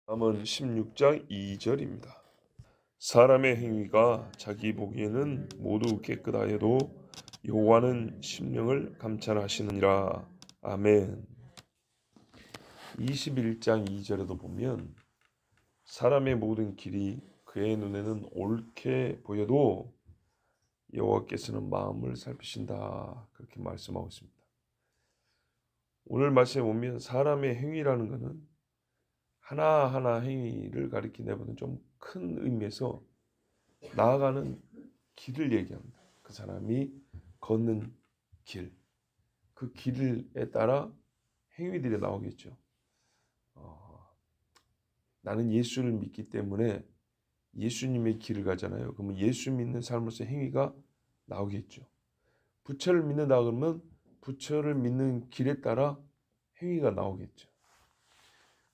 다음은 16장 2절입니다. 사람의 행위가 자기 보기에는 모두 깨끗하여도 여호와는 심령을 감찰하시느니라. 아멘. 21장 2절에도 보면 사람의 모든 길이 그의 눈에는 옳게 보여도 여호와께서는 마음을 살피신다. 그렇게 말씀하고 있습니다. 오늘 말씀에 보면 사람의 행위라는 것은 하나하나 행위를 가리키는 좀 큰 의미에서 나아가는 길을 얘기합니다. 그 사람이 걷는 길, 그 길에 따라 행위들이 나오겠죠. 나는 예수를 믿기 때문에 예수님의 길을 가잖아요. 그러면 예수 믿는 삶으로서 행위가 나오겠죠. 부처를 믿는다 그러면 부처를 믿는 길에 따라 행위가 나오겠죠.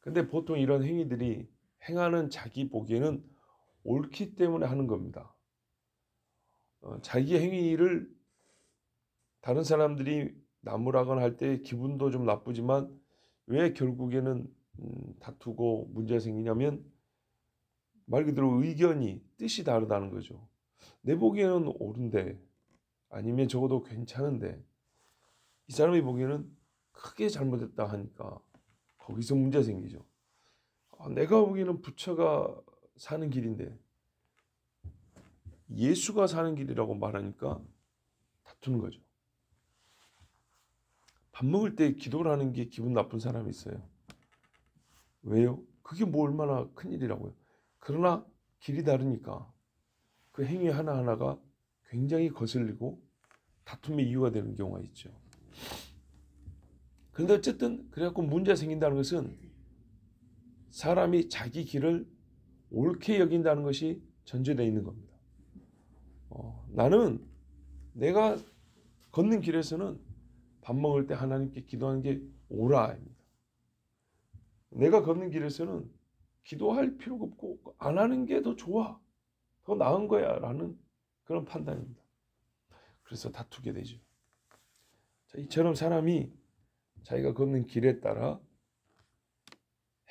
근데 보통 이런 행위들이 행하는 자기 보기에는 옳기 때문에 하는 겁니다. 자기 행위를 다른 사람들이 나무라거나 할 때 기분도 좀 나쁘지만 왜 결국에는 다투고 문제가 생기냐면 말 그대로 의견이 뜻이 다르다는 거죠. 내 보기에는 옳은데 아니면 적어도 괜찮은데 이 사람이 보기에는 크게 잘못했다 하니까 거기서 문제가 생기죠. 내가 보기에는 부처가 사는 길인데 예수가 사는 길이라고 말하니까 다투는 거죠. 밥 먹을 때 기도를 하는 게 기분 나쁜 사람이 있어요. 왜요? 그게 뭐 얼마나 큰일이라고요. 그러나 길이 다르니까 그 행위 하나하나가 굉장히 거슬리고 다툼의 이유가 되는 경우가 있죠. 그런데 어쨌든 그래갖고 문제가 생긴다는 것은 사람이 자기 길을 옳게 여긴다는 것이 전제되어 있는 겁니다. 나는 내가 걷는 길에서는 밥 먹을 때 하나님께 기도하는 게 옳아입니다. 내가 걷는 길에서는 기도할 필요가 없고 안 하는 게 더 좋아. 더 나은 거야 라는 그런 판단입니다. 그래서 다투게 되죠. 자, 이처럼 사람이 자기가 걷는 길에 따라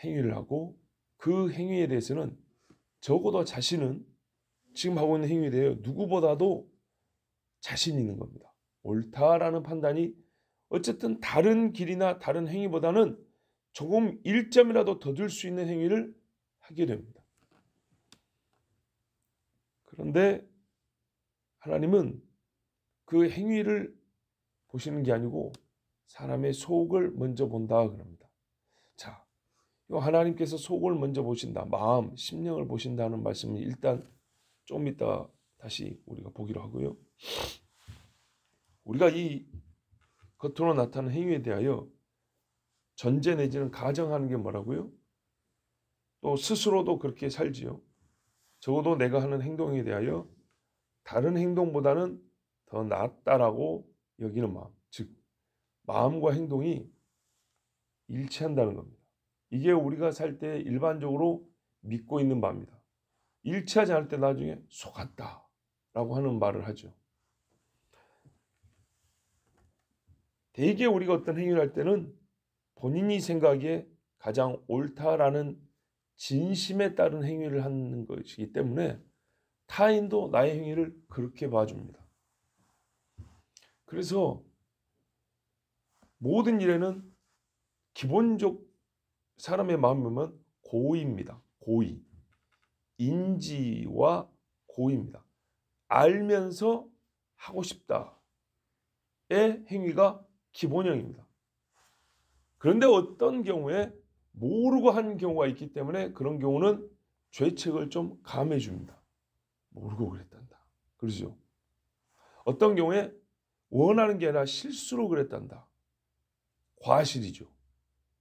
행위를 하고 그 행위에 대해서는 적어도 자신은 지금 하고 있는 행위에 대해 누구보다도 자신 있는 겁니다. 옳다라는 판단이 어쨌든 다른 길이나 다른 행위보다는 조금 1점이라도 더 줄 수 있는 행위를 하게 됩니다. 그런데 하나님은 그 행위를 보시는 게 아니고 사람의 속을 먼저 본다 그럽니다. 자, 하나님께서 속을 먼저 보신다. 마음, 심령을 보신다는 말씀은 일단 좀 이따 다시 우리가 보기로 하고요. 우리가 이 겉으로 나타나는 행위에 대하여 전제 내지는 가정하는 게 뭐라고요? 또 스스로도 그렇게 살지요. 적어도 내가 하는 행동에 대하여 다른 행동보다는 더 낫다라고 여기는 마음, 즉 마음과 행동이 일치한다는 겁니다. 이게 우리가 살 때 일반적으로 믿고 있는 바입니다. 일치하지 않을 때 나중에 속았다라고 하는 말을 하죠. 대개 우리가 어떤 행위를 할 때는 본인이 생각에 가장 옳다라는 진심에 따른 행위를 하는 것이기 때문에 타인도 나의 행위를 그렇게 봐줍니다. 그래서 모든 일에는 기본적 사람의 마음은 고의입니다. 고의. 인지와 고의입니다. 알면서 하고 싶다의 행위가 기본형입니다. 그런데 어떤 경우에 모르고 한 경우가 있기 때문에 그런 경우는 죄책을 좀 감해 줍니다. 모르고 그랬단다. 그러죠. 어떤 경우에 원하는 게 아니라 실수로 그랬단다. 과실이죠.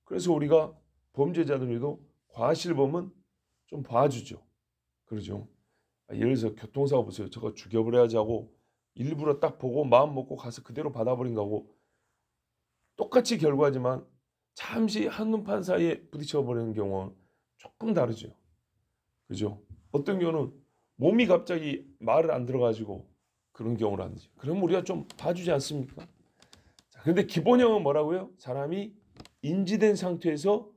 그래서 우리가 범죄자들도 과실범은 좀 봐주죠. 그러죠. 예를 들어서 교통사고 보세요. 저거 죽여버려야지 하고 일부러 딱 보고 마음 먹고 가서 그대로 받아버린 거고 똑같이 결과지만 잠시 한눈판 사이에 부딪혀버리는 경우는 조금 다르죠. 그죠? 어떤 경우는 몸이 갑자기 말을 안 들어가지고 그런 경우라든지 그럼 우리가 좀 봐주지 않습니까? 자, 그런데 기본형은 뭐라고요? 사람이 인지된 상태에서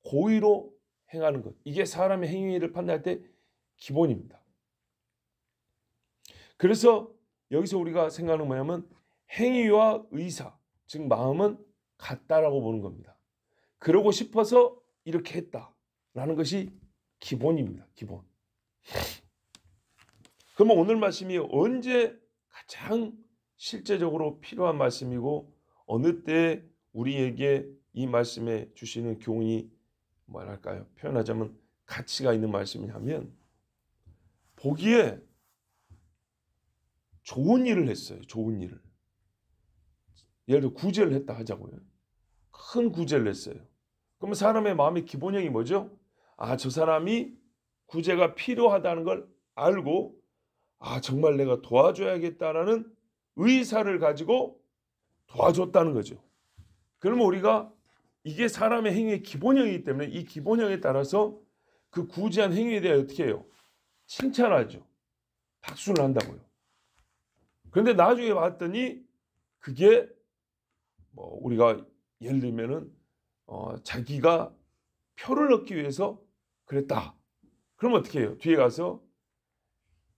고의로 행하는 것. 이게 사람의 행위를 판단할 때 기본입니다. 그래서 여기서 우리가 생각하는 뭐냐면 행위와 의사, 즉 마음은 같다라고 보는 겁니다. 그러고 싶어서 이렇게 했다라는 것이 기본입니다. 기본. 그러면 오늘 말씀이 언제 가장 실제적으로 필요한 말씀이고 어느 때 우리에게 이 말씀에 주시는 교훈이 뭐랄까요? 표현하자면 가치가 있는 말씀이냐면 보기에 좋은 일을 했어요. 좋은 일을. 예를 들어 구제를 했다 하자고요. 큰 구제를 했어요. 그러면 사람의 마음의 기본형이 뭐죠? 아, 저 사람이 구제가 필요하다는 걸 알고 아, 정말 내가 도와줘야겠다라는 의사를 가지고 도와줬다는 거죠. 그러면 우리가 이게 사람의 행위의 기본형이기 때문에 이 기본형에 따라서 그 구제한 행위에 대해 어떻게 해요? 칭찬하죠. 박수를 한다고요. 그런데 나중에 봤더니 그게 뭐 우리가 예를 들면은 자기가 표를 얻기 위해서 그랬다. 그러면 어떻게 해요? 뒤에 가서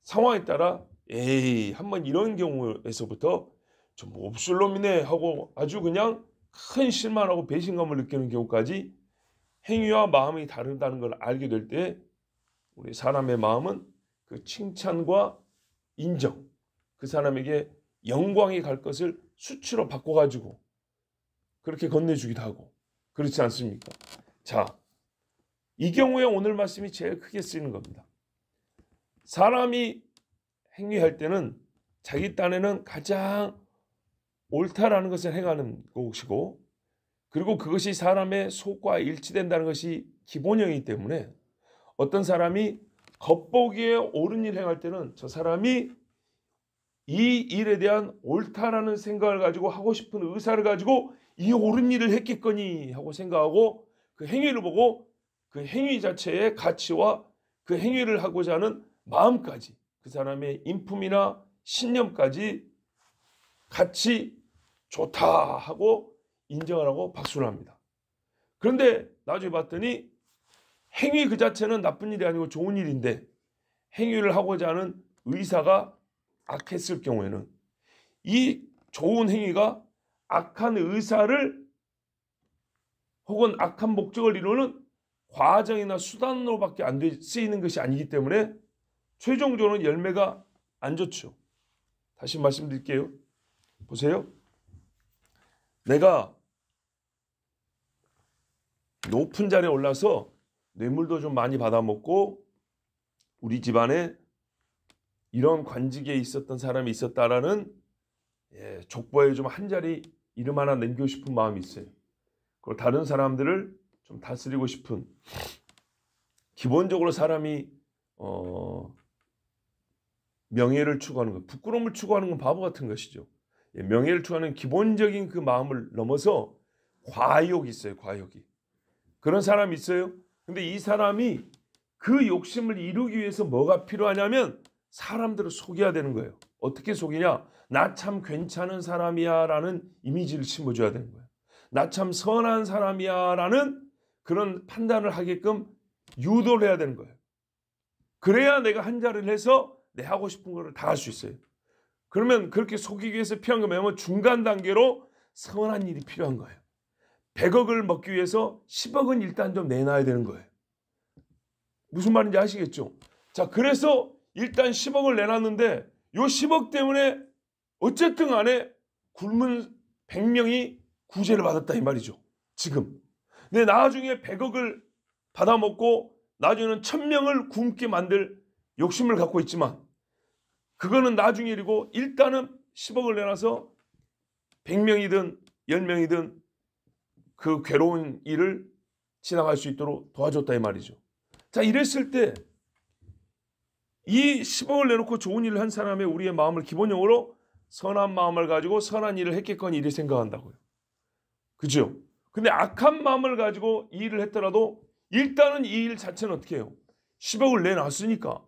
상황에 따라 에이 한번 이런 경우에서부터 좀 몹쓸 놈이네 하고 아주 그냥 큰 실망하고 배신감을 느끼는 경우까지 행위와 마음이 다르다는 걸 알게 될 때 우리 사람의 마음은 그 칭찬과 인정, 그 사람에게 영광이 갈 것을 수치로 바꿔가지고 그렇게 건네주기도 하고 그렇지 않습니까? 자, 이 경우에 오늘 말씀이 제일 크게 쓰이는 겁니다. 사람이 행위할 때는 자기 딴에는 가장 옳다라는 것을 행하는 것이고 그리고 그것이 사람의 속과 일치된다는 것이 기본형이기 때문에 어떤 사람이 겉보기에 옳은 일을 행할 때는 저 사람이 이 일에 대한 옳다라는 생각을 가지고 하고 싶은 의사를 가지고 이 옳은 일을 했겠거니 하고 생각하고 그 행위를 보고 그 행위 자체의 가치와 그 행위를 하고자 하는 마음까지 그 사람의 인품이나 신념까지 같이 좋다 하고 인정을 하고 박수를 합니다. 그런데 나중에 봤더니 행위 그 자체는 나쁜 일이 아니고 좋은 일인데 행위를 하고자 하는 의사가 악했을 경우에는 이 좋은 행위가 악한 의사를 혹은 악한 목적을 이루는 과정이나 수단으로밖에 안 쓰이는 것이 아니기 때문에 최종적으로는 열매가 안 좋죠. 다시 말씀드릴게요. 보세요. 내가 높은 자리에 올라서 뇌물도 좀 많이 받아먹고 우리 집안에 이런 관직에 있었던 사람이 있었다라는 족보에 좀 한 자리 이름 하나 남기고 싶은 마음이 있어요. 그리고 다른 사람들을 좀 다스리고 싶은 기본적으로 사람이 명예를 추구하는 것, 부끄러움을 추구하는 건 바보 같은 것이죠. 명예를 추구하는 기본적인 그 마음을 넘어서 과욕이 있어요. 과욕이. 그런 사람이 있어요. 근데 이 사람이 그 욕심을 이루기 위해서 뭐가 필요하냐면 사람들을 속여야 되는 거예요. 어떻게 속이냐? 나 참 괜찮은 사람이야 라는 이미지를 심어줘야 되는 거예요. 나 참 선한 사람이야 라는 그런 판단을 하게끔 유도를 해야 되는 거예요. 그래야 내가 한 자리를 해서 내 하고 싶은 거를 다 할 수 있어요. 그러면 그렇게 속이기 위해서 필요한 거 뭐냐면 중간 단계로 선한 일이 필요한 거예요. 100억을 먹기 위해서 10억은 일단 좀 내놔야 되는 거예요. 무슨 말인지 아시겠죠? 자, 그래서 일단 10억을 내놨는데 요 10억 때문에 어쨌든 간에 굶은 100명이 구제를 받았다 이 말이죠. 지금. 근데 나중에 100억을 받아먹고 나중에는 1000명을 굶게 만들 욕심을 갖고 있지만 그거는 나중에 일이고 일단은 10억을 내놔서 100명이든 10명이든 그 괴로운 일을 지나갈 수 있도록 도와줬다 이 말이죠. 자, 이랬을 때 이 10억을 내놓고 좋은 일을 한 사람의 우리의 마음을 기본적으로 선한 마음을 가지고 선한 일을 했겠거니 이렇게 생각한다고요. 그죠? 근데 악한 마음을 가지고 이 일을 했더라도 일단은 이 일 자체는 어떻게 해요? 10억을 내놨으니까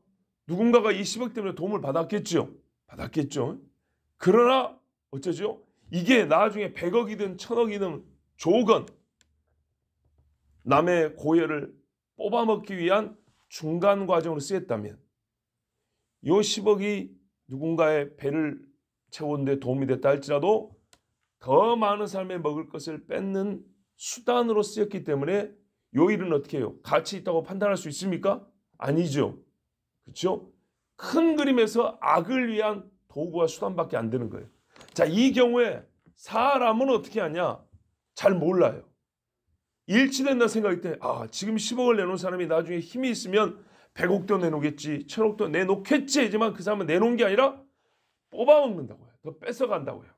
누군가가 이 10억 때문에 도움을 받았겠죠. 받았겠죠. 그러나 어쩌죠? 이게 나중에 100억이든 1000억이든 조건 남의 고열을 뽑아먹기 위한 중간 과정으로 쓰였다면 요 10억이 누군가의 배를 채우는 데 도움이 됐다 할지라도 더 많은 사람의 먹을 것을 뺏는 수단으로 쓰였기 때문에 요 일은 어떻게 해요? 가치 있다고 판단할 수 있습니까? 아니죠. 그렇죠? 큰 그림에서 악을 위한 도구와 수단밖에 안 되는 거예요. 자, 이 경우에 사람은 어떻게 하냐? 잘 몰라요. 일치된다 생각할 때 지금 10억을 내놓은 사람이 나중에 힘이 있으면 100억도 내놓겠지, 1000억도 내놓겠지 하지만 그 사람은 내놓은 게 아니라 뽑아먹는다고요. 더 뺏어간다고요.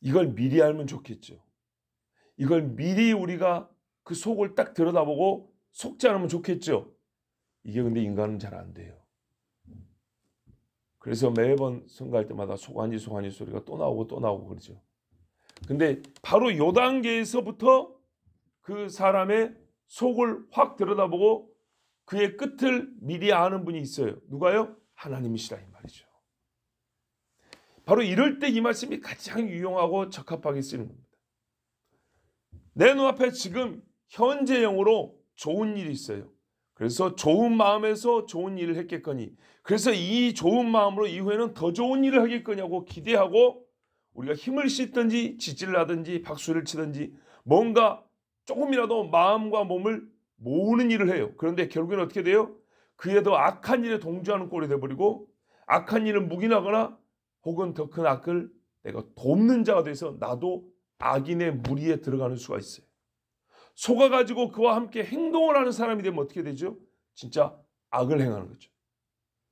이걸 미리 알면 좋겠죠. 이걸 미리 우리가 그 속을 딱 들여다보고 속지 않으면 좋겠죠. 이게 근데 인간은 잘 안 돼요. 그래서 매번 선거할 때마다 소관이 소리가 또 나오고 그러죠. 근데 바로 요 단계에서부터 그 사람의 속을 확 들여다보고 그의 끝을 미리 아는 분이 있어요. 누가요? 하나님이시라 이 말이죠. 바로 이럴 때 이 말씀이 가장 유용하고 적합하게 쓰는 겁니다. 내 눈앞에 지금 현재형으로 좋은 일이 있어요. 그래서 좋은 마음에서 좋은 일을 했겠거니, 그래서 이 좋은 마음으로 이후에는 더 좋은 일을 하겠거냐고 기대하고 우리가 힘을 싣든지 지지를 하든지 박수를 치든지 뭔가 조금이라도 마음과 몸을 모으는 일을 해요. 그런데 결국에는 어떻게 돼요? 그에 더 악한 일에 동조하는 꼴이 돼버리고 악한 일을 묵인하거나 혹은 더 큰 악을 내가 돕는 자가 돼서 나도 악인의 무리에 들어가는 수가 있어요. 속아가지고 그와 함께 행동을 하는 사람이 되면 어떻게 되죠? 진짜 악을 행하는 거죠.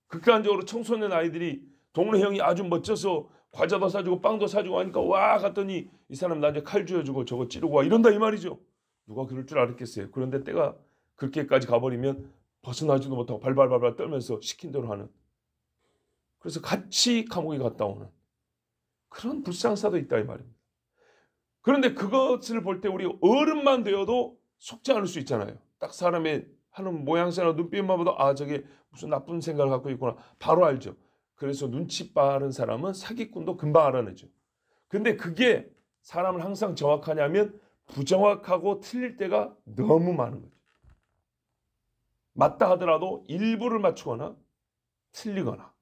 극단적으로 청소년 아이들이 동네 형이 아주 멋져서 과자도 사주고 빵도 사주고 하니까 와 갔더니 이 사람 나한테 칼 쥐어주고 저거 찌르고 와 이런다 이 말이죠. 누가 그럴 줄 알았겠어요. 그런데 때가 그렇게까지 가버리면 벗어나지도 못하고 발발발발 떨면서 시킨 대로 하는, 그래서 같이 감옥에 갔다 오는 그런 불상사도 있다 이 말입니다. 그런데 그것을 볼 때 우리 어른만 되어도 속지 않을 수 있잖아요. 딱 사람의 하는 모양새나 눈빛만 봐도 저게 무슨 나쁜 생각을 갖고 있구나 바로 알죠. 그래서 눈치 빠른 사람은 사기꾼도 금방 알아내죠. 근데 그게 사람을 항상 정확하냐면 부정확하고 틀릴 때가 너무 많은 거죠. 맞다 하더라도 일부를 맞추거나 틀리거나,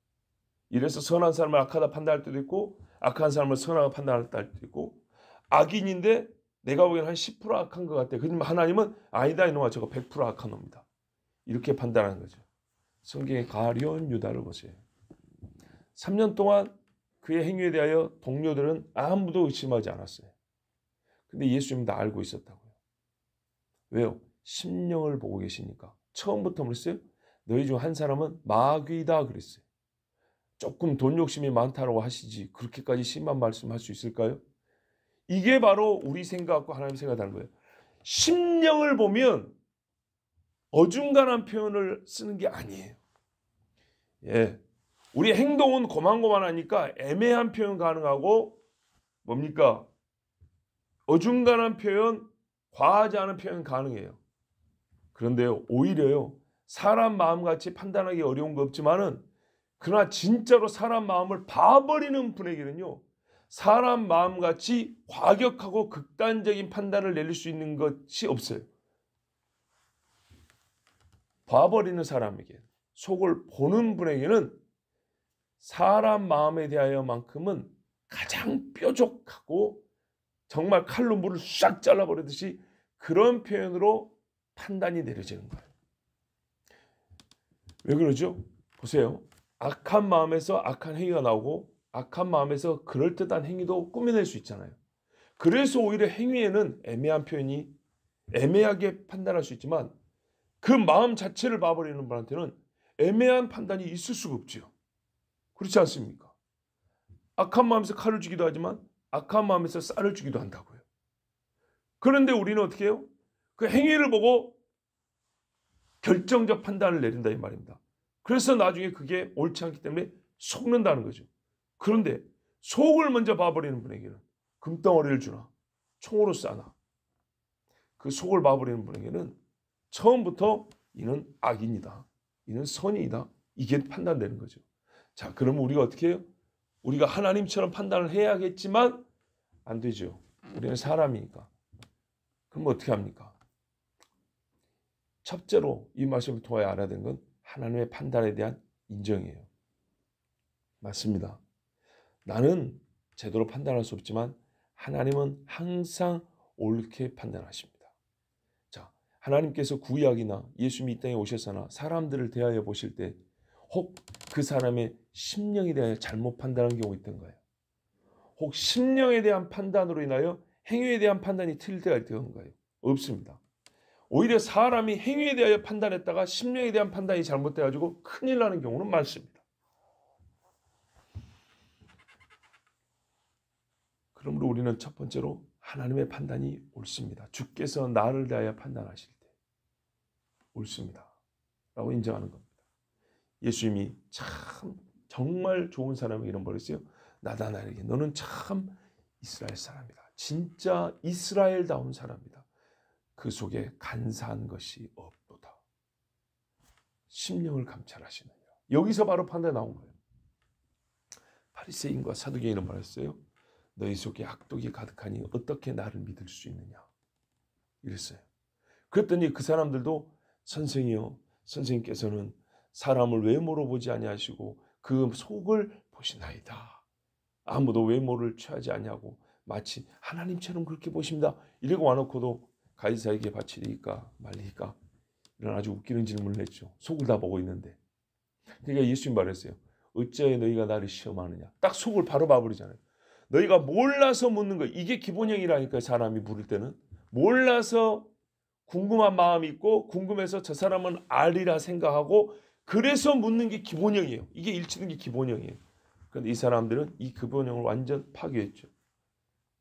이래서 선한 사람을 악하다 판단할 때도 있고 악한 사람을 선하다 판단할 때도 있고, 악인인데 내가 보기에는 한 10% 악한 것 같아. 그러면 하나님은 아니다 이놈아 저거 100% 악한 놈이다. 이렇게 판단하는 거죠. 성경의 가룟 유다를 보세요. 3년 동안 그의 행위에 대하여 동료들은 아무도 의심하지 않았어요. 근데 예수님은 다 알고 있었다고요. 왜요? 심령을 보고 계시니까. 처음부터 그랬어요. 너희 중 한 사람은 마귀다 그랬어요. 조금 돈 욕심이 많다고 하시지 그렇게까지 심한 말씀할 수 있을까요? 이게 바로 우리 생각과 하나님 생각이 다른 거예요. 심령을 보면 어중간한 표현을 쓰는 게 아니에요. 예, 우리 행동은 고만고만하니까 애매한 표현 가능하고 뭡니까? 어중간한 표현, 과하지 않은 표현 가능해요. 그런데요, 오히려요, 사람 마음같이 판단하기 어려운 거 없지만은 그러나 진짜로 사람 마음을 봐버리는 분에게는요, 사람 마음같이 과격하고 극단적인 판단을 내릴 수 있는 것이 없어요. 봐버리는 사람에게, 속을 보는 분에게는 사람 마음에 대하여만큼은 가장 뾰족하고 정말 칼로 물을 싹 잘라버리듯이 그런 표현으로 판단이 내려지는 거예요. 왜 그러죠? 보세요. 악한 마음에서 악한 행위가 나오고 악한 마음에서 그럴듯한 행위도 꾸며낼 수 있잖아요. 그래서 오히려 행위에는 애매한 표현이 애매하게 판단할 수 있지만 그 마음 자체를 봐버리는 분한테는 애매한 판단이 있을 수가 없죠. 그렇지 않습니까? 악한 마음에서 칼을 주기도 하지만 악한 마음에서 쌀을 주기도 한다고요. 그런데 우리는 어떻게 해요? 그 행위를 보고 결정적 판단을 내린다 이 말입니다. 그래서 나중에 그게 옳지 않기 때문에 속는다는 거죠. 그런데 속을 먼저 봐버리는 분에게는 금덩어리를 주나 총으로 쏴나, 그 속을 봐버리는 분에게는 처음부터 이는 악인이다, 이는 선이다, 이게 판단되는 거죠. 자, 그러면 우리가 어떻게 해요? 우리가 하나님처럼 판단을 해야겠지만 안 되죠. 우리는 사람이니까. 그럼 어떻게 합니까? 첫째로 이 말씀을 통하여 알아야 되는 건 하나님의 판단에 대한 인정이에요. 맞습니다. 나는 제대로 판단할 수 없지만 하나님은 항상 옳게 판단하십니다. 자, 하나님께서 구약이나 예수님이 이 땅에 오셔서나 사람들을 대하여 보실 때 혹 그 사람의 심령에 대하여 잘못 판단한 경우가 있던 거예요. 혹 심령에 대한 판단으로 인하여 행위에 대한 판단이 틀릴 때가 있던 거예요. 없습니다. 오히려 사람이 행위에 대하여 판단했다가 심령에 대한 판단이 잘못돼가지고 큰일 나는 경우는 많습니다. 그러므로 우리는 첫 번째로 하나님의 판단이 옳습니다. 주께서 나를 대하여 판단하실 때 옳습니다 라고 인정하는 겁니다. 예수님이 참 정말 좋은 사람에게 이런 말을 했어요. 나다나엘에게 너는 참 이스라엘 사람이다. 진짜 이스라엘다운 사람이다. 그 속에 간사한 것이 없도다. 심령을 감찰하시느냐. 여기서 바로 판단이 나온 거예요. 바리새인과 사두개인은 말했어요. 너희 속에 악독이 가득하니 어떻게 나를 믿을 수 있느냐. 이랬어요. 그랬더니 그 사람들도 선생이요. 선생님께서는 사람을 외모로 보지 아니하시고 그 속을 보시나이다. 아무도 외모를 취하지 아니하고 마치 하나님처럼 그렇게 보십니다. 이러고 와놓고도 가이사에게 바치리까 말리까 이런 아주 웃기는 질문을 했죠. 속을 다 보고 있는데. 그러니까 예수님 말했어요. 어찌하여 너희가 나를 시험하느냐. 딱 속을 바로 봐버리잖아요. 너희가 몰라서 묻는 거. 이게 기본형이라니까요. 사람이 물을 때는. 몰라서 궁금한 마음이 있고 궁금해서 저 사람은 알리라 생각하고 그래서 묻는 게 기본형이에요. 이게 일치는 게 기본형이에요. 그런데 이 사람들은 이 기본형을 완전 파괴했죠.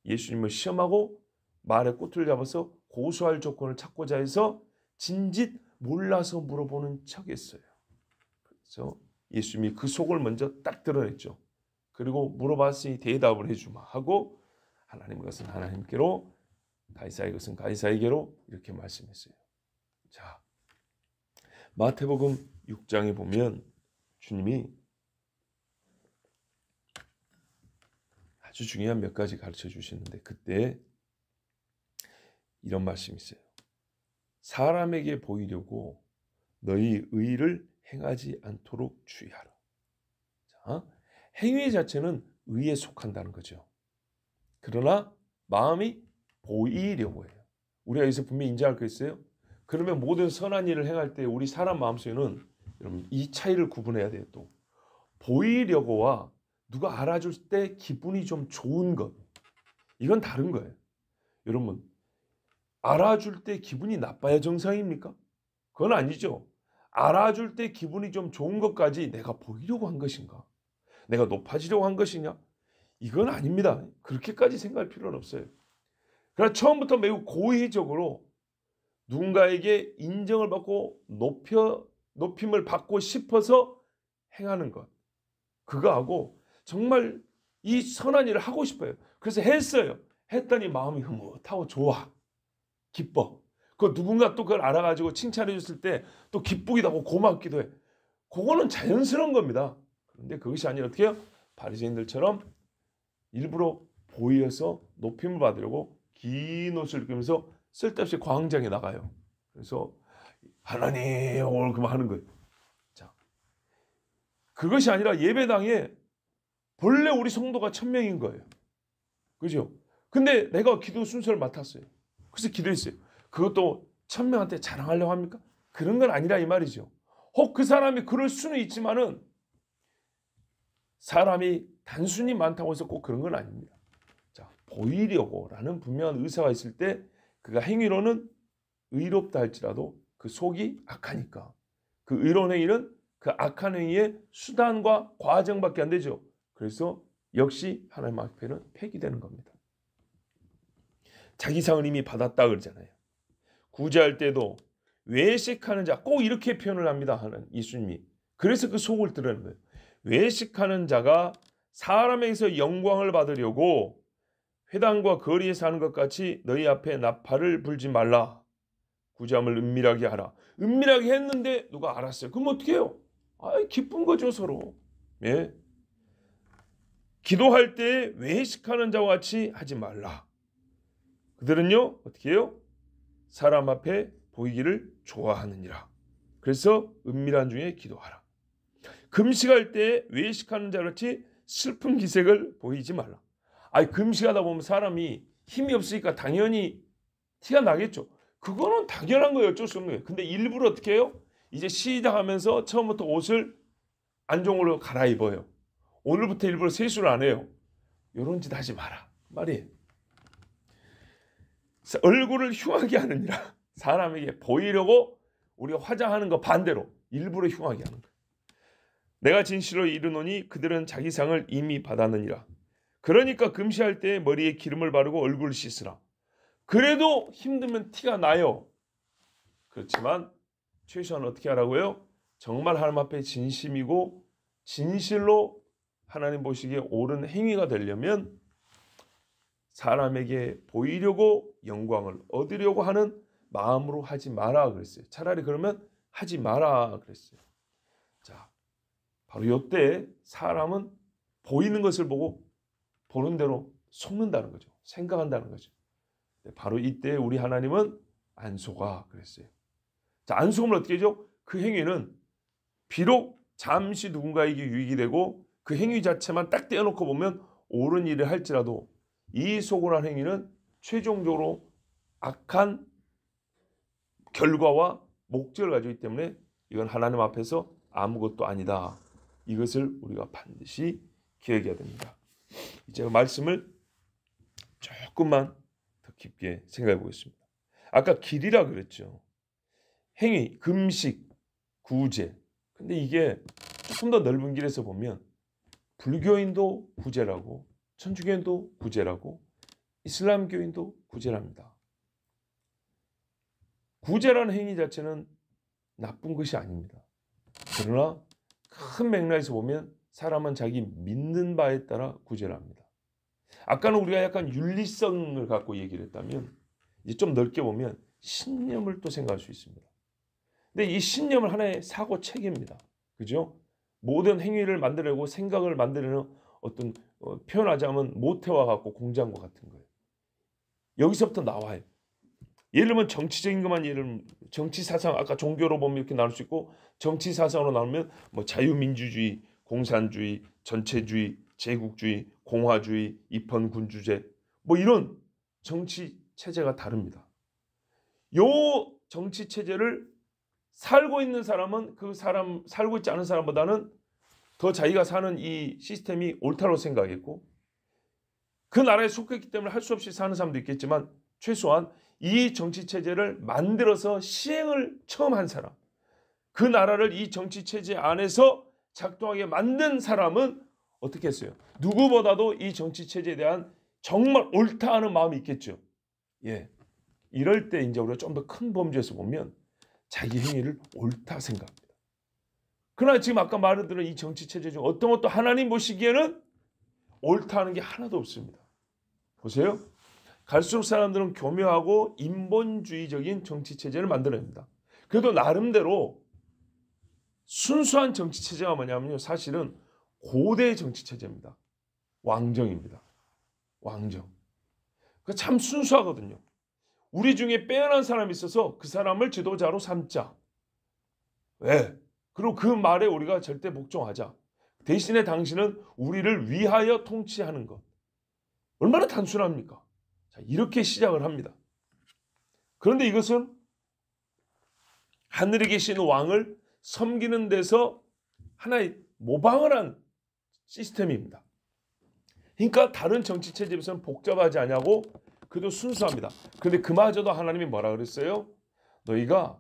예수님을 시험하고 말의 꼬투리를 잡아서 고소할 조건을 찾고자 해서 진짓 몰라서 물어보는 척했어요. 그래서 예수님이 그 속을 먼저 딱 드러냈죠. 그리고 물어봤으니 대답을 해주마 하고 하나님의 것은 하나님께로 가이사의 것은 가이사에게로 이렇게 말씀했어요. 자, 마태복음 6장에 보면 주님이 아주 중요한 몇 가지 가르쳐 주시는데 그때 이런 말씀이 있어요. 사람에게 보이려고 너희 의를 행하지 않도록 주의하라. 자, 행위 자체는 의에 속한다는 거죠. 그러나 마음이 보이려고 해요. 우리가 여기서 분명히 인정할 거 있어요. 그러면 모든 선한 일을 행할 때 우리 사람 마음속에는 여러분 이 차이를 구분해야 돼요. 또 보이려고와 누가 알아줄 때 기분이 좀 좋은 것 이건 다른 거예요. 여러분 알아줄 때 기분이 나빠야 정상입니까? 그건 아니죠. 알아줄 때 기분이 좀 좋은 것까지 내가 보이려고 한 것인가? 내가 높아지려고 한 것이냐? 이건 아닙니다. 그렇게까지 생각할 필요는 없어요. 그러나 처음부터 매우 고의적으로 누군가에게 인정을 받고 높임을 받고 싶어서 행하는 것. 그거하고 정말 이 선한 일을 하고 싶어요. 그래서 했어요. 했더니 마음이 흐뭇하고 좋아. 기뻐. 그 누군가 또 그걸 알아가지고 칭찬해 줬을 때 또 기쁘기도 하고 고맙기도 해. 그거는 자연스러운 겁니다. 그런데 그것이 아니라 어떻게 해요? 바리새인들처럼 일부러 보여서 높임을 받으려고 긴 옷을 입으면서 쓸데없이 광장에 나가요. 그래서 하나님 오늘 그만 하는 거예요. 자, 그것이 아니라 예배당에 본래 우리 성도가 1000명인 거예요. 그죠? 근데 내가 기도 순서를 맡았어요. 그래서 기도했어요. 그것도 1000명한테 자랑하려고 합니까? 그런 건 아니라 이 말이죠. 혹 그 사람이 그럴 수는 있지만은 사람이 단순히 많다고 해서 꼭 그런 건 아닙니다. 자, 보이려고라는 분명한 의사가 있을 때 그가 행위로는 의롭다 할지라도 그 속이 악하니까 그 의로운 행위는 그 악한 행위의 수단과 과정밖에 안 되죠. 그래서 역시 하나님 앞에는 폐기되는 겁니다. 자기 상을 이미 받았다 그러잖아요. 구제할 때도 외식하는 자 꼭 이렇게 표현을 합니다. 하는 예수님이. 그래서 그 속을 드러내는 거예요. 외식하는 자가 사람에게서 영광을 받으려고 회당과 거리에서 하는 것 같이 너희 앞에 나팔을 불지 말라. 구제함을 은밀하게 하라. 은밀하게 했는데 누가 알았어요. 그럼 어떻게 해요? 기쁜 거죠 서로. 예. 기도할 때 외식하는 자와 같이 하지 말라. 그들은요 어떻게 해요? 사람 앞에 보이기를 좋아하느니라. 그래서 은밀한 중에 기도하라. 금식할 때 외식하는 자같이 슬픈 기색을 보이지 말라. 금식하다 보면 사람이 힘이 없으니까 당연히 티가 나겠죠. 그거는 당연한 거예요. 어쩔 수 없는 거예요. 근데 일부러 어떻게 해요? 이제 시작하면서 처음부터 옷을 안종으로 갈아입어요. 오늘부터 일부러 세수를 안 해요. 이런 짓 하지 마라 말이에요. 얼굴을 흉하게 하느니라. 사람에게 보이려고 우리가 화장하는 거 반대로 일부러 흉하게 하는 거예요. 내가 진실로 이르노니 그들은 자기 상을 이미 받았느니라. 그러니까 금시할 때 머리에 기름을 바르고 얼굴을 씻으라. 그래도 힘들면 티가 나요. 그렇지만 최소한 어떻게 하라고요? 정말 하나님 앞에 진심이고 진실로 하나님 보시기에 옳은 행위가 되려면 사람에게 보이려고 영광을 얻으려고 하는 마음으로 하지 마라 그랬어요. 차라리 그러면 하지 마라 그랬어요. 자, 바로 이때 사람은 보이는 것을 보고 보는 대로 속는다는 거죠. 생각한다는 거죠. 바로 이때 우리 하나님은 안 속아 그랬어요. 자, 안 속으면 어떻게 하죠? 그 행위는 비록 잠시 누군가에게 유익이 되고 그 행위 자체만 딱 떼어놓고 보면 옳은 일을 할지라도 이 속으란 행위는 최종적으로 악한 결과와 목적을 가지고 있기 때문에 이건 하나님 앞에서 아무것도 아니다. 이것을 우리가 반드시 기억해야 됩니다. 이제 말씀을 조금만 더 깊게 생각해 보겠습니다. 아까 길이라 그랬죠. 행위, 금식, 구제. 근데 이게 조금 더 넓은 길에서 보면 불교인도 구제라고, 천주교인도 구제라고, 이슬람교인도 구제랍니다. 구제라는 행위 자체는 나쁜 것이 아닙니다. 그러나 큰 맥락에서 보면 사람은 자기 믿는 바에 따라 구제를 합니다. 아까는 우리가 약간 윤리성을 갖고 얘기를 했다면 이제 좀 넓게 보면 신념을 또 생각할 수 있습니다. 근데 이 신념은 하나의 사고 체계입니다. 그죠? 모든 행위를 만들려고 생각을 만들려는 어떤 표현하자면 모태와 같고 공장과 같은 거예요. 여기서부터 나와요. 예를 들면 정치적인 것만 예를 들면 정치 사상 아까 종교로 보면 이렇게 나눌 수 있고 정치 사상으로 나누면 뭐 자유민주주의, 공산주의, 전체주의, 제국주의, 공화주의, 입헌군주제 뭐 이런 정치 체제가 다릅니다. 요 정치 체제를 살고 있는 사람은 그 사람 살고 있지 않은 사람보다는 더 자기가 사는 이 시스템이 옳다고 생각했고 그 나라에 속했기 때문에 할 수 없이 사는 사람도 있겠지만 최소한 이 정치 체제를 만들어서 시행을 처음 한 사람 그 나라를 이 정치 체제 안에서 작동하게 만든 사람은 어떻게 했어요? 누구보다도 이 정치 체제에 대한 정말 옳다 하는 마음이 있겠죠. 예, 이럴 때 이제 우리가 좀 더 큰 범주에서 보면 자기 행위를 옳다 생각합니다. 그러나 지금 아까 말해드린 이 정치 체제 중 어떤 것도 하나님 보시기에는 옳다 하는 게 하나도 없습니다. 보세요. 갈수록 사람들은 교묘하고 인본주의적인 정치 체제를 만들어냅니다. 그래도 나름대로 순수한 정치 체제가 뭐냐면요. 사실은 고대 정치 체제입니다. 왕정입니다. 왕정. 참 순수하거든요. 우리 중에 빼어난 사람이 있어서 그 사람을 지도자로 삼자. 왜? 그리고 그 말에 우리가 절대 복종하자. 대신에 당신은 우리를 위하여 통치하는 것. 얼마나 단순합니까? 자, 이렇게 시작을 합니다. 그런데 이것은 하늘에 계신 왕을 섬기는 데서 하나의 모방을 한 시스템입니다. 그러니까 다른 정치 체제에 비해서는 복잡하지 않냐고 그래도 순수합니다. 그런데 그마저도 하나님이 뭐라 그랬어요? 너희가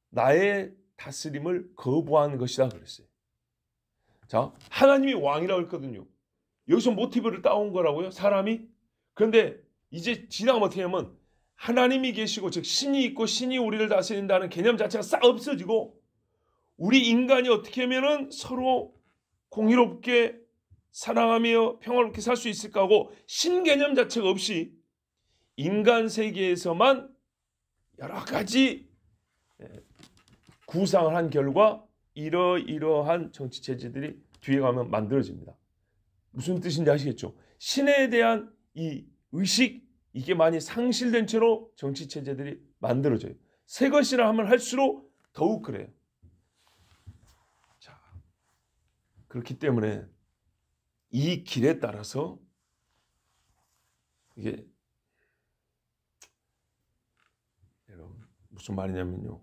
나의 다스림을 거부한 것이다 그랬어요. 자, 하나님이 왕이라고 했거든요. 여기서 모티브를 따온 거라고요. 사람이. 그런데 이제 지나가면 어떻게 하면 하나님이 계시고 즉 신이 있고 신이 우리를 다스린다는 개념 자체가 싹 없어지고 우리 인간이 어떻게 하면은 서로 공의롭게 사랑하며 평화롭게 살 수 있을까 하고 신 개념 자체가 없이 인간 세계에서만 여러 가지 구상을 한 결과 이러이러한 정치 체제들이 뒤에 가면 만들어집니다. 무슨 뜻인지 아시겠죠? 신에 대한 이 의식 이게 많이 상실된 채로 정치 체제들이 만들어져요. 새 것이라 하면 할수록 더욱 그래요. 자, 그렇기 때문에 이 길에 따라서 이게 여러분 무슨 말이냐면요.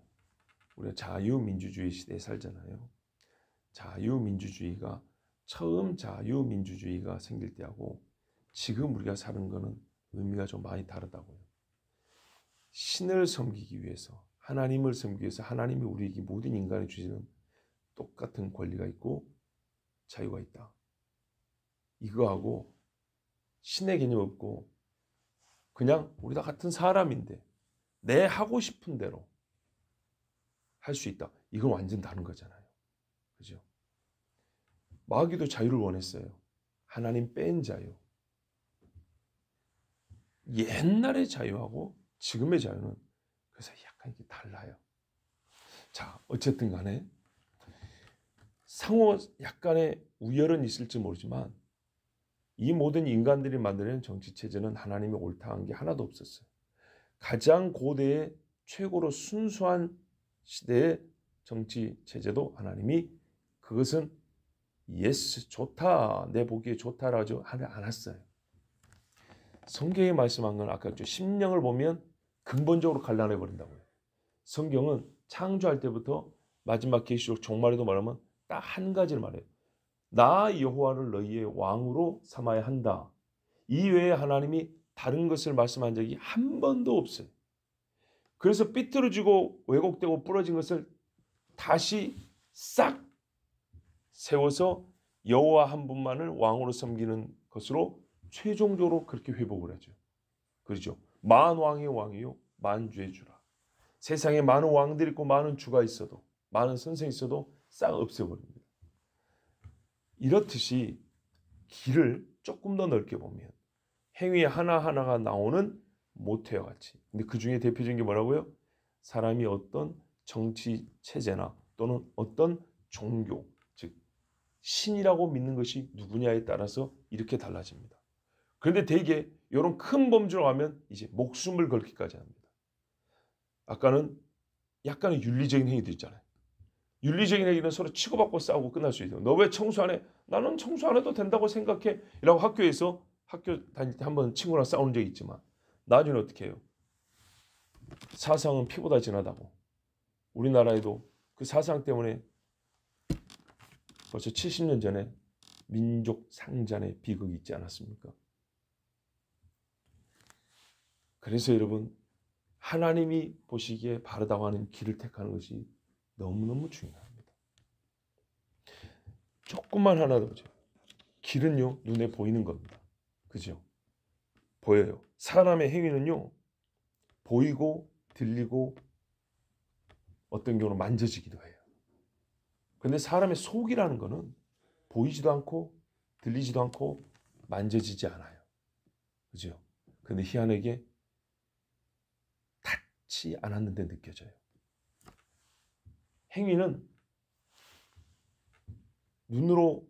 우리가 자유민주주의 시대에 살잖아요. 자유민주주의가 처음 자유민주주의가 생길 때하고 지금 우리가 사는 거는 의미가 좀 많이 다르다고요. 신을 섬기기 위해서, 하나님을 섬기기 위해서 하나님이 우리에게 모든 인간에 주시는 똑같은 권리가 있고 자유가 있다. 이거하고 신의 개념 없고 그냥 우리 다 같은 사람인데 내 하고 싶은 대로 할 수 있다. 이건 완전 다른 거잖아요. 그죠? 마귀도 자유를 원했어요. 하나님 뺀 자유. 옛날의 자유하고 지금의 자유는 그래서 약간 이게 달라요. 자, 어쨌든 간에 상호 약간의 우열은 있을지 모르지만 이 모든 인간들이 만드는 정치체제는 하나님이 옳다한 게 하나도 없었어요. 가장 고대의 최고로 순수한 시대의 정치체제도 하나님이 그것은 예스 좋다 내 보기에 좋다라고 하지 않았어요. 성경에 말씀한 건 아까 심령을 보면 근본적으로 갈라내 버린다고요. 성경은 창조할 때부터 마지막 계시록 종말에도 말하면 딱 한 가지를 말해요. 나 여호와를 너희의 왕으로 삼아야 한다. 이외에 하나님이 다른 것을 말씀한 적이 한 번도 없어요. 그래서 삐뚤어지고 왜곡되고 부러진 것을 다시 싹 세워서 여호와 한 분만을 왕으로 섬기는 것으로 최종적으로 그렇게 회복을 하죠. 그렇죠. 만 왕의 왕이요 만주의 주라. 세상에 많은 왕들이 있고 많은 주가 있어도 많은 선생이 있어도 싹 없애버립니다. 이렇듯이 길을 조금 더 넓게 보면 행위 하나하나가 나오는 모태와 같이. 근데 그 중에 대표적인 게 뭐라고요? 사람이 어떤 정치 체제나 또는 어떤 종교, 즉 신이라고 믿는 것이 누구냐에 따라서 이렇게 달라집니다. 그런데 대개 이런 큰 범주로 가면 이제 목숨을 걸기까지 합니다. 아까는 약간의 윤리적인 행위도 있잖아요. 윤리적인 행위는 서로 치고받고 싸우고 끝날 수 있어요. 너 왜 청소 안 해? 나는 청소 안 해도 된다고 생각해. 이라고 학교에서 학교 다닐 때 한번 친구랑 싸우는 적이 있지만 나중에 어떻게 해요? 사상은 피보다 진하다고. 우리나라에도 그 사상 때문에 벌써 70년 전에 민족 상잔의 비극이 있지 않았습니까? 그래서 여러분 하나님이 보시기에 바르다고 하는 길을 택하는 것이 너무너무 중요합니다. 조금만 하나 더 보죠. 길은요 눈에 보이는 겁니다. 그죠? 보여요. 사람의 행위는요 보이고 들리고 어떤 경우는 만져지기도 해요. 그런데 사람의 속이라는 거는 보이지도 않고 들리지도 않고 만져지지 않아요. 그죠? 그런데 희한하게 닿지 않았는데 느껴져요. 행위는 눈으로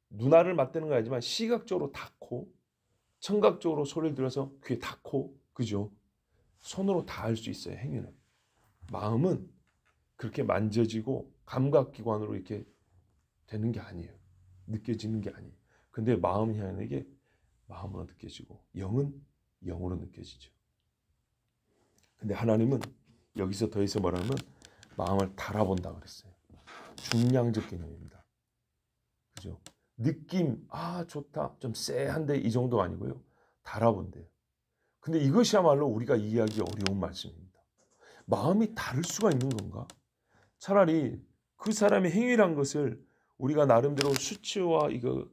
눈알을 맞대는 건 아니지만 시각적으로 닿고 청각적으로 소리를 들어서 귀에 닿고 그죠? 손으로 닿을 수 있어요. 행위는. 마음은 그렇게 만져지고 감각기관으로 이렇게 되는 게 아니에요. 느껴지는 게 아니에요. 근데 마음은 희한하게 마음으로 느껴지고 영은 영으로 느껴지죠. 근데 하나님은 여기서 더해서 말하면 마음을 달아본다 그랬어요. 중량적 개념입니다. 그죠? 느낌, 아 좋다, 좀 쎄한데 이 정도 아니고요. 달아본대요. 근데 이것이야말로 우리가 이해하기 어려운 말씀입니다. 마음이 다를 수가 있는 건가? 차라리 그 사람의 행위란 것을 우리가 나름대로 수치와 이거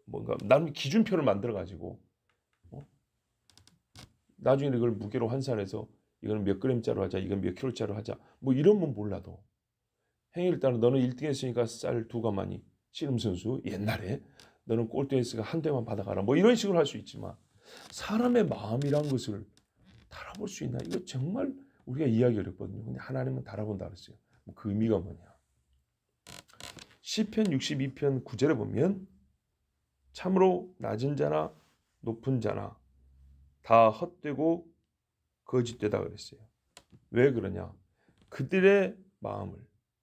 뭔가 나름 기준표를 만들어 가지고 나중에 이걸 무게로 환산해서 이거는 몇 그램짜리로 하자, 이건 몇 킬로짜리로 하자, 뭐 이러면 몰라도 행위를 따라 너는 1등 했으니까 쌀 2가마니 씨름 선수 옛날에 너는 꼴등 했으니까 한 대만 받아가라, 뭐 이런 식으로 할 수 있지만 사람의 마음이란 것을 달아볼 수 있나? 이거 정말 우리가 이해하기 어렵거든요. 근데 하나님은 달아본다 그랬어요. 그 의미가 뭐냐? 시편 62편 9절에 보면 참으로 낮은 자나 높은 자나 다 헛되고 거짓되다 그랬어요. 왜 그러냐? 그들의 마음을,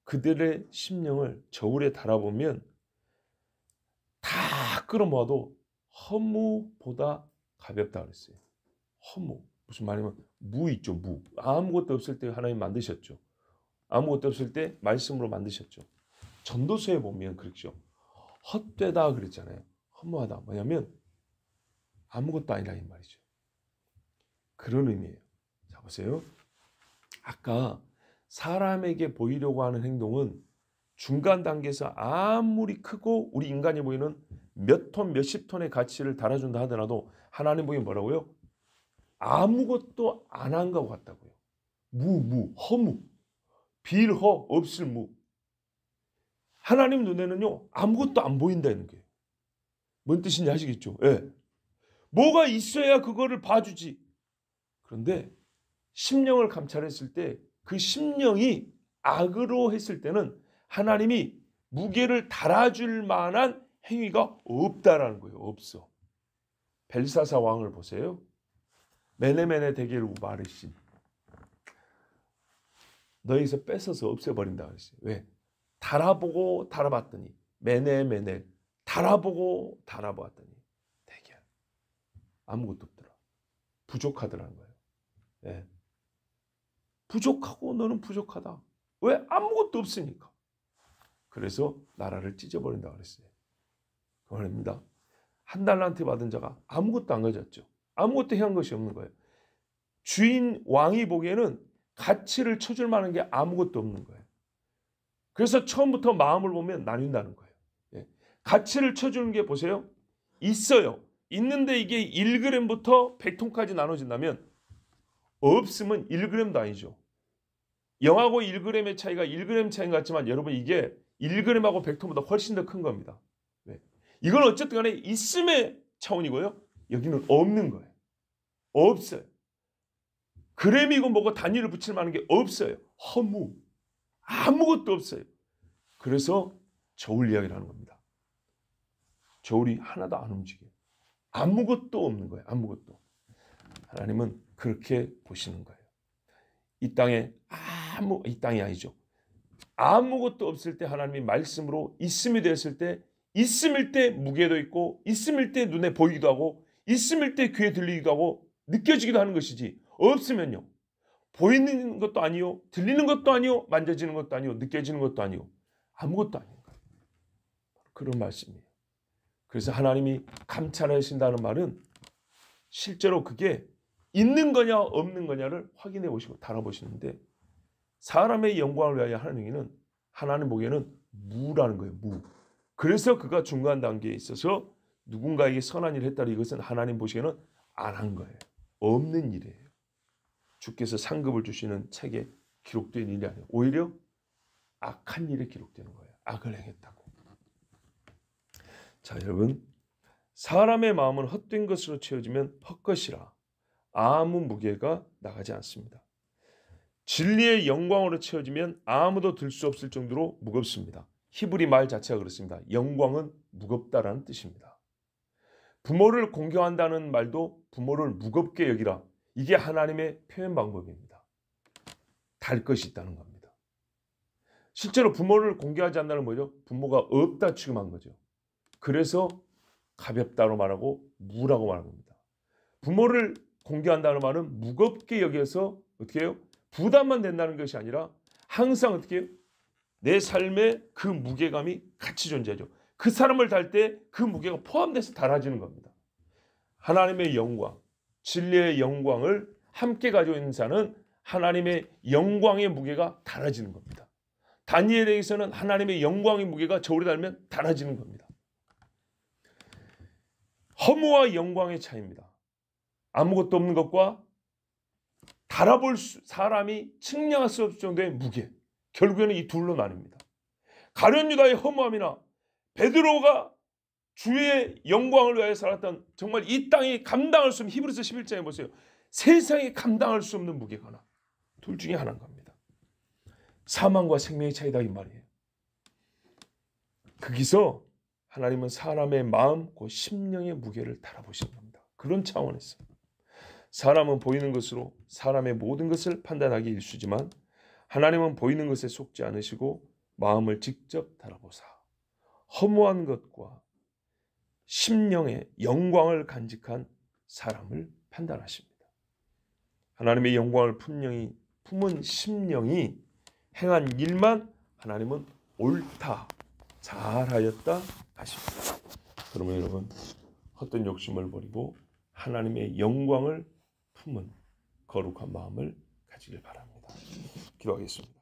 그들의 심령을 저울에 달아보면 다 끌어모아도 허무보다 가볍다 그랬어요. 허무. 무슨 말이냐면 무 있죠. 무. 아무것도 없을 때 하나님 만드셨죠. 아무것도 없을 때 말씀으로 만드셨죠. 전도서에 보면 그렇죠. 헛되다 그랬잖아요. 허무하다. 뭐냐면 아무것도 아니라 이 말이죠. 그런 의미예요. 자, 보세요. 아까 사람에게 보이려고 하는 행동은 중간 단계에서 아무리 크고 우리 인간이 보이는 몇 톤, 몇십 톤의 가치를 달아준다 하더라도 하나님 보기 뭐라고요? 아무것도 안 한 것 같다고요. 허무, 빌허, 없을 무. 하나님 눈에는요, 아무것도 안 보인다는 거예요. 뭔 뜻인지 아시겠죠? 예. 뭐가 있어야 그거를 봐주지. 그런데 심령을 감찰했을 때 그 심령이 악으로 했을 때는 하나님이 무게를 달아줄 만한 행위가 없다라는 거예요. 없어. 벨사사 왕을 보세요. 메네메네 대계를 우바르신. 너희에서 뺏어서 없애버린다 그랬어요. 왜? 달아보고 달아봤더니 메네메네 달아보고 달아보았더니 대결 아무것도 없더라. 부족하더라는 거예요. 예. 부족하고 너는 부족하다. 왜? 아무것도 없으니까. 그래서 나라를 찢어버린다 그랬어요. 그 말입니다. 한 달란트 받은 자가 아무것도 안 가졌죠. 아무것도 해한 것이 없는 거예요. 주인 왕이 보기에는 가치를 쳐줄 만한 게 아무것도 없는 거예요. 그래서 처음부터 마음을 보면 나뉜다는 거예요. 예. 가치를 쳐주는 게 보세요. 있어요. 있는데 이게 1g부터 100톤까지 나눠진다면 없으면 1g도 아니죠. 0하고 1g의 차이가 1g 차이인 것 같지만 여러분 이게 1g하고 100톤보다 훨씬 더 큰 겁니다. 네. 이건 어쨌든 간에 있음의 차원이고요. 여기는 없는 거예요. 없어요. 그램이고 뭐고 단위를 붙일 만한 게 없어요. 허무. 아무것도 없어요. 그래서 저울 이야기를 하는 겁니다. 저울이 하나도 안 움직여요. 아무것도 없는 거예요. 아무것도. 하나님은 그렇게 보시는 거예요. 이 땅이 아니죠. 아무것도 없을 때 하나님이 말씀으로 있음이 되었을 때 있음일 때 무게도 있고 있음일 때 눈에 보이기도 하고 있음일 때 귀에 들리기도 하고 느껴지기도 하는 것이지 없으면요. 보이는 것도 아니요. 들리는 것도 아니요. 만져지는 것도 아니요. 느껴지는 것도 아니요. 아무것도 아닌 거예요. 그런 말씀이에요. 그래서 하나님이 감찰하신다는 말은 실제로 그게 있는 거냐 없는 거냐를 확인해 보시고 달아보시는데 사람의 영광을 위하여 하는 행위는 하나님 보기에는 무라는 거예요. 무. 그래서 그가 중간 단계에 있어서 누군가에게 선한 일을 했다는 이것은 하나님 보시기에는 안 한 거예요. 없는 일이에요. 주께서 상급을 주시는 책에 기록된 일이 아니에요. 오히려 악한 일에 기록되는 거예요. 악을 행했다고. 자, 여러분. 사람의 마음은 헛된 것으로 채워지면 헛것이라 아무 무게가 나가지 않습니다. 진리의 영광으로 채워지면 아무도 들 수 없을 정도로 무겁습니다. 히브리 말 자체가 그렇습니다. 영광은 무겁다라는 뜻입니다. 부모를 공경한다는 말도 부모를 무겁게 여기라. 이게 하나님의 표현 방법입니다. 달 것이 있다는 겁니다. 실제로 부모를 공경하지 않는다는 뭐죠? 부모가 없다 취급한 거죠. 그래서 가볍다로 말하고 무라고 말하는 겁니다. 부모를 공경한다는 말은 무겁게 여겨서 어떻게 해요? 부담만 된다는 것이 아니라 항상 어떻게 해요? 내 삶에 그 무게감이 같이 존재하죠. 그 사람을 달 때 그 무게가 포함돼서 달아지는 겁니다. 하나님의 영광, 진리의 영광을 함께 가지고 있는 자는 하나님의 영광의 무게가 달아지는 겁니다. 다니엘에게서는 하나님의 영광의 무게가 저울에 달면 달아지는 겁니다. 허무와 영광의 차이입니다. 아무것도 없는 것과 사람이 측량할 수 없을 정도의 무게. 결국에는 이 둘로 나뉩니다. 가룟 유다의 허무함이나 베드로가 주의 영광을 위하여 살았던 정말 이 땅이 감당할 수 없는 히브리서 11장에 보세요. 세상이 감당할 수 없는 무게가 하나. 둘 중에 하나인 겁니다. 사망과 생명의 차이다 이 말이에요. 거기서 하나님은 사람의 마음, 그 심령의 무게를 달아보시는 겁니다. 그런 차원에서 사람은 보이는 것으로 사람의 모든 것을 판단하기 일쑤지만 하나님은 보이는 것에 속지 않으시고 마음을 직접 달아보사 허무한 것과 심령의 영광을 간직한 사람을 판단하십니다. 하나님의 영광을 품은 심령이 행한 일만 하나님은 옳다, 잘하였다 하십니다. 그러면 여러분, 헛된 욕심을 버리고 하나님의 영광을 품은 거룩한 마음을 가지길 바랍니다. 기도하겠습니다.